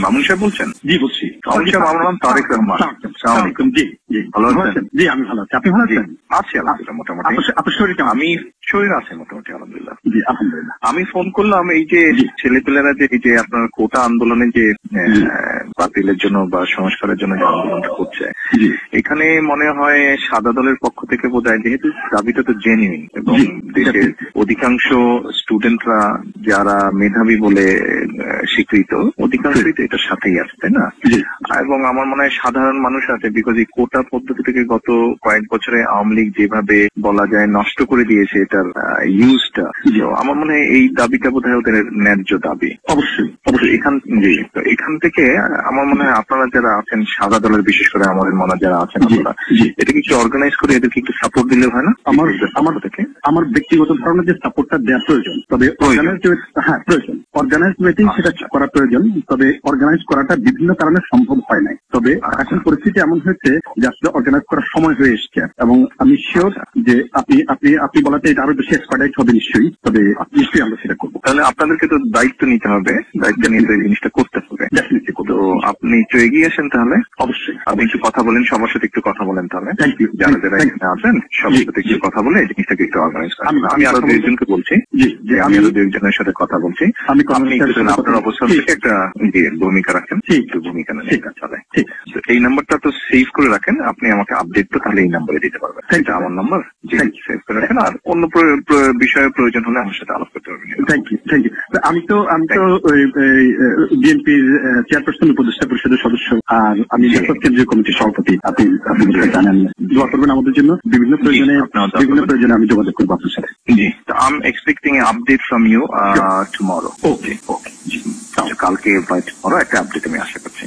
মামুন সাহেব বলছেন? জি বলছি। মামুন সাহেব, আমার নাম তারেক রহমান। আসসালামু আলাইকুম। জি জি, ভালো আছেন? জি আমি ভালো আছি, আপনি ভালো আছেন? আছি আলহামদুলিল্লাহ মোটামুটি। আপনার শরীর কেমন? আমি শরীর আছে মোটামুটি আলহামদুলিল্লাহ। জি আলহামদুলিল্লাহ। আমি ফোন করলাম এই যে ছেলেপেলেরা যে এই যে আপনার কোটা আন্দোলনে যে বাতিলের জন্য বা সংস্কারের জন্য যে আন্দোলনটা করছে, এখানে মনে হয় সাদা দলের পক্ষ থেকে বোধহয়, যেহেতু দাবিটা তো জেনুইন এবং দেশের অধিকাংশ স্টুডেন্টরা যারা মেধাবী বলে স্বীকৃত, অধিকাংশই তো এটার সাথেই আছে, তাই না? এবং আমার মনে হয় সাধারণ মানুষ আছে, বিকজ এই কোটা পদ্ধতি থেকে গত কয়েক বছরে আওয়ামী লীগ যেভাবে বলা যায় নষ্ট করে দিয়েছে এটার ইউজটা, আমার মনে হয় এই দাবিটা বোধহয় ওদের ন্যায্য দাবি। অবশ্যই অবশ্যই। এখান থেকে আমার মনে হয় আপনারা যারা আছেন সাদা দলের, বিশেষ করে আমাদের মনে যারা আছেন, আপনারা এটাকে একটু অর্গানাইজ করে এদেরকে একটু সাপোর্ট দিলে হয় না? আমার ব্যক্তিগত ধারণা যে সাপোর্টটা দেওয়া প্রয়োজন, তবে প্রয়োজন অর্গানাইজ ওয়েতেই সেটা করা প্রয়োজন, তবে অর্গানাইজ করাটা বিভিন্ন কারণে সম্ভব হয় নাই। তবে এখন পরিস্থিতি এমন হয়েছে যে আসলে অর্গানাইজ করার সময় হয়ে এসছে, এবং আমি শিওর যে আপনি বলাতে এটা আরো বেশি এক্সপার্টাইজ হবে নিশ্চয়ই, তবে নিশ্চয়ই আমরা সেটা করবো। তাহলে আপনাদেরকে তো দায়িত্ব নিতে হবে, দায়িত্ব নিয়ে এই জিনিসটা করতে হবে। তো আপনি একটু এগিয়ে আসেন তাহলে। অবশ্যই আপনি একটু কথা বলেন, সবার সাথে একটু কথা বলেন তাহলে। Thank you. যারা যারা এখানে আছেন সবার সাথে একটু কথা বলে এই জিনিসটাকে একটু অর্গানাইজ করেন। আমি আরো দুইজনকে বলছি, আমি আরো দুইজনের সাথে কথা বলছি। আপনি একটু আপনার অবস্থান থেকে একটা ভূমিকা রাখেন, একটু ভূমিকা নেন চলে। এই নাম্বারটা তো সেভ করে রাখেন, আপনি আমাকে আপডেট তো তাহলে এই নাম্বারে দিতে পারবেন। এটা আমার নাম্বার, সেভ করে রাখেন। আর অন্য বিষয়ে প্রয়োজন হলে আমার সাথে আলাপ করতে পারবেন। Thank you. আমি তো বিএনপির চেয়ারপারসন, উপদেষ্টা পরিষদের সদস্য, আর আমি কেন্দ্রীয় কমিটির সভাপতি। আপনি জানেন, দোয়া করবেন আমাদের জন্য। বিভিন্ন প্রয়োজনে আমি যোগাযোগ করবো আপনার সাথে। জি, I am expecting a update from you tomorrow. Okay, কালকে বা টুমরো একটা আপডেট আমি আশা করছি।